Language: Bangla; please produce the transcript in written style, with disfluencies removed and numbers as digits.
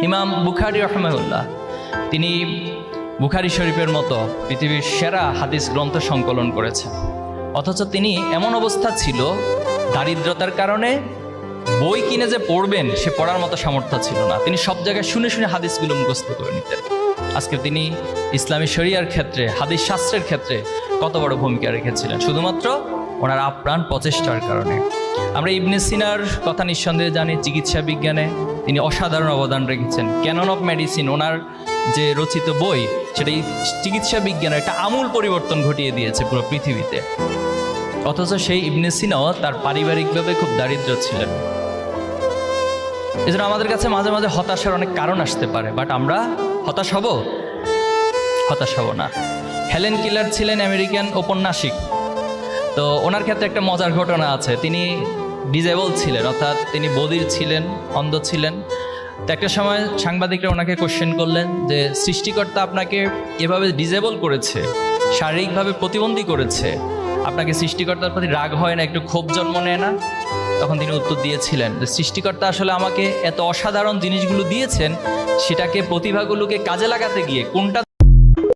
ইমাম বুখারী রাহিমাহুল্লাহ তিনি বুখারী শরীফের মতো পৃথিবীর সেরা হাদিস গ্রন্থ সংকলন করেছেন, অথচ তিনি এমন অবস্থা ছিল দারিদ্রতার কারণে বই কিনে যে পড়বেন সে পড়ার মতো সামর্থ্য ছিল না। তিনি সব জায়গায় শুনে শুনে হাদিসগুলো মুখস্থ করে নিতেন। আজকে তিনি ইসলামী শরিয়ার ক্ষেত্রে, হাদিস শাস্ত্রের ক্ষেত্রে কত বড় ভূমিকা রেখেছিলেন শুধুমাত্র ওনার আপ্রাণ প্রচেষ্টার কারণে। আমরা ইবনে সিনার কথা নিঃসন্দেহে জানি, চিকিৎসা বিজ্ঞানে তিনি অসাধারণ অবদান রেখেছেন। ক্যানন অফ মেডিসিন ওনার যে রচিত বই, সেটা চিকিৎসা বিজ্ঞানের একটা আমূল পরিবর্তন ঘটিয়ে দিয়েছে পুরো পৃথিবীতে। অথচ সেই ইবনে সিনাও তার পারিবারিকভাবে খুব দারিদ্র ছিলেন। এজন্য আমাদের কাছে মাঝে মাঝে হতাশার অনেক কারণ আসতে পারে, বাট আমরা হতাশ হব না। হেলেন কিলার ছিলেন আমেরিকান ঔপন্যাসিক। তো ওনার ক্ষেত্রে একটা মজার ঘটনা আছে। তিনি ডিজেবল ছিলেন, অর্থাৎ তিনি বধির ছিলেন, অন্ধ ছিলেন। তো একটা সময় সাংবাদিকরা ওনাকে কোশ্চেন করলেন যে সৃষ্টিকর্তা আপনাকে এভাবে ডিজেবল করেছে, শারীরিকভাবে প্রতিবন্ধী করেছে, আপনাকে সৃষ্টিকর্তার প্রতি রাগ হয় না, একটু ক্ষোভ জন্ম নেয় না? তখন তিনি উত্তর দিয়েছিলেন যে সৃষ্টিকর্তা আসলে আমাকে এত অসাধারণ জিনিসগুলো দিয়েছেন, সেটাকে প্রতিভাগুলোকে কাজে লাগাতে গিয়ে কোনটা